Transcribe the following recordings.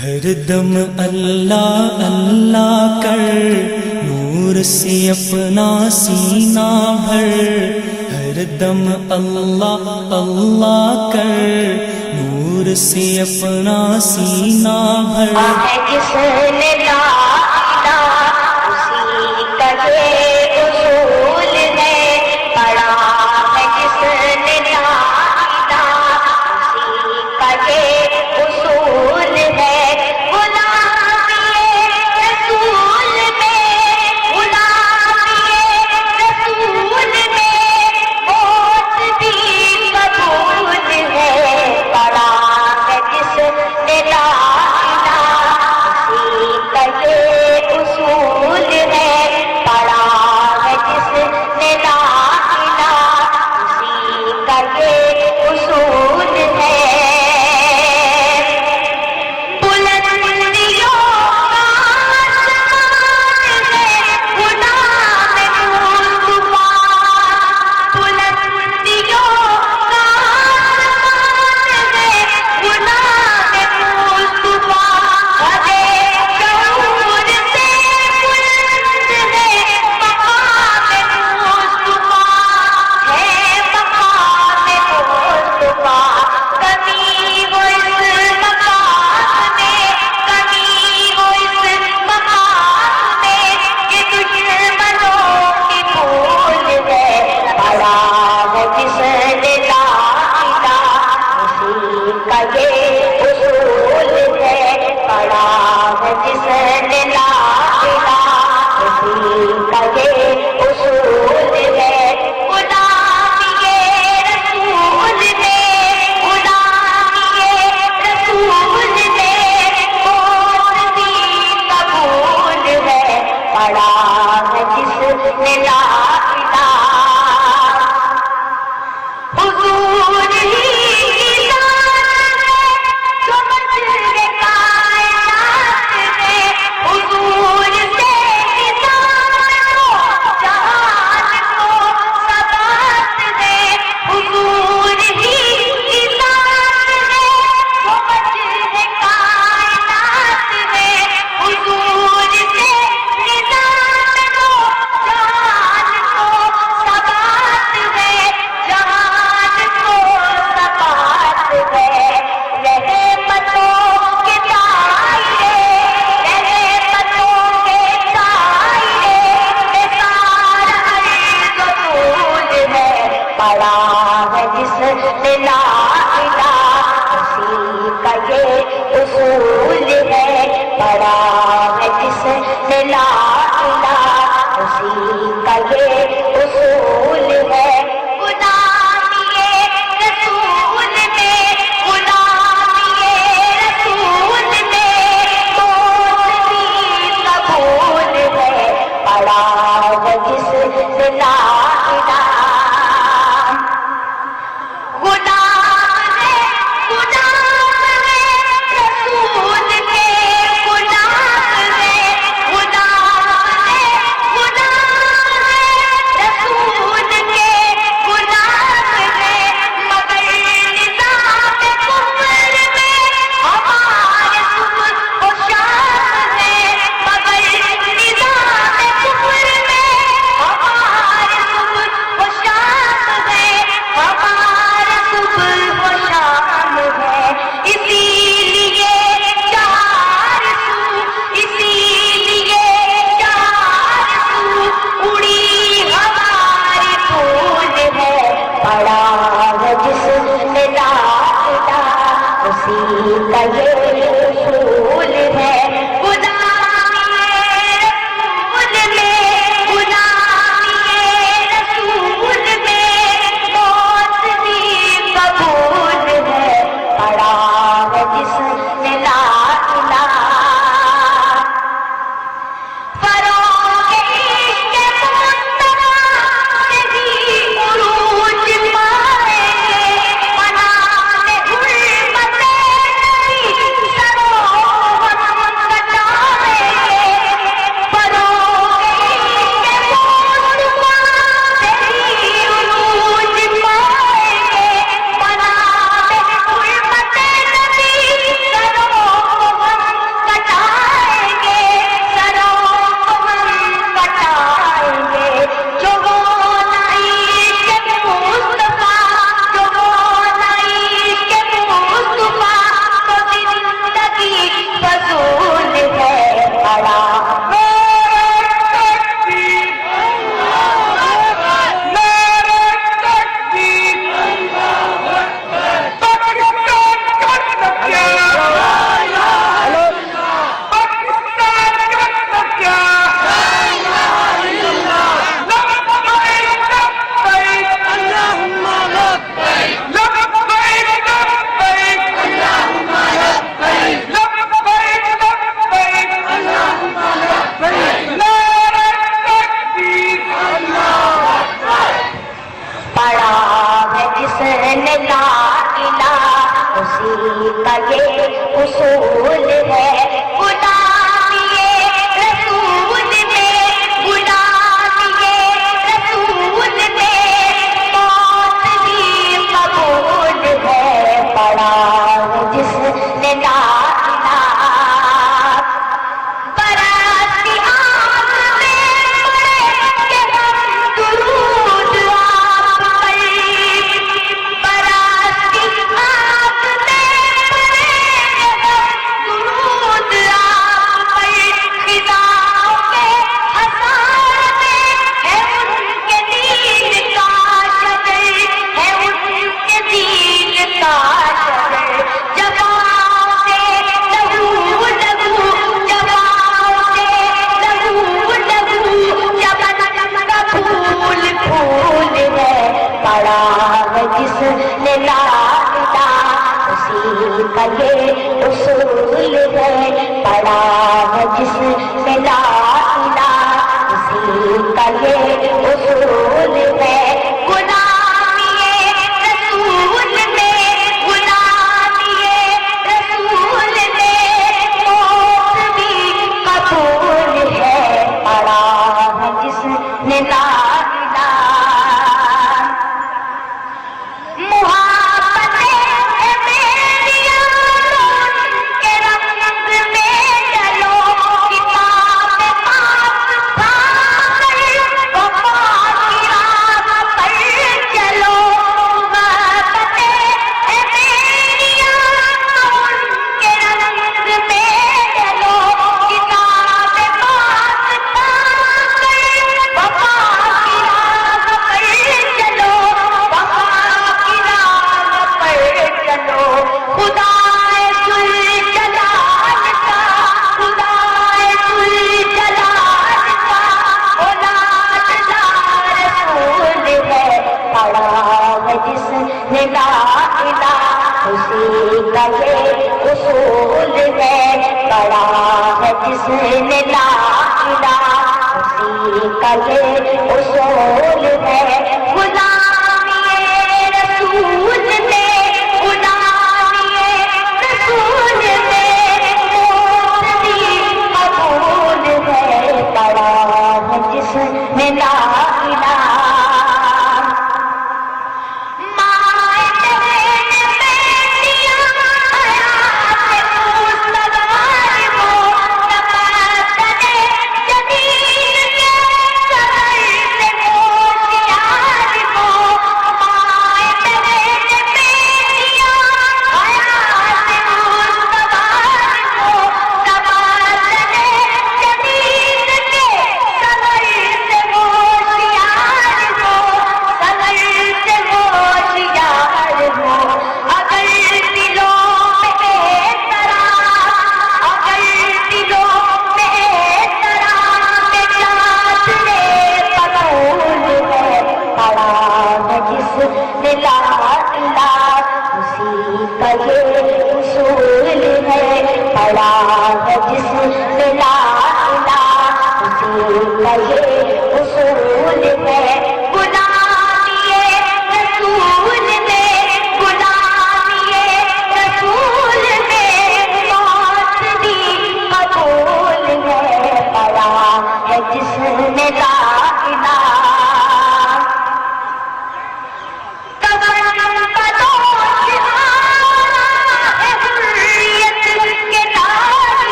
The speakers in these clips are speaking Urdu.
ہر دم اللہ اللہ کر، نور سے اپنا سینہ بھر، ہر دم اللہ اللہ کر، نور سے اپنا سینہ بھر۔ ہے جس نے لا الہ اسی کا یہ اصول ہے، پڑھا ہے جس نے لا الہ اسی کا یہ اصول ہے، غلامی رسول میں، غلامی رسول میں موت بھی قبول ہے، پڑھا ہے جس نے لا الہ اسی کا جس میں لا الہ اسی کا یہ اصول ہے غلامی رسول میں غلامی رسول میں موت بھی قبول ہے پڑا ہے جس نے لا الہ اسی کا یہ اصول ہے بڑا ہے جس نے لا الہ اسی کا یہ اصول ہے غلامی رسول میں غلامی رسول میں موت بھی قبول ہے بڑا ہے جس نے لا الہ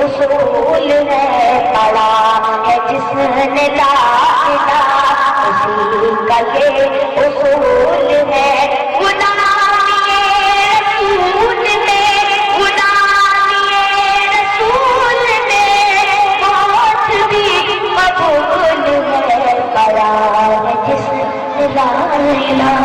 اصول ہے پڑا ہے جس نے لا الہ اسی کا یہ اصول ہے غلامی رسول میں غلامی رسول میں موت بھی قبول ہے پڑا ہے جس نے لا الہ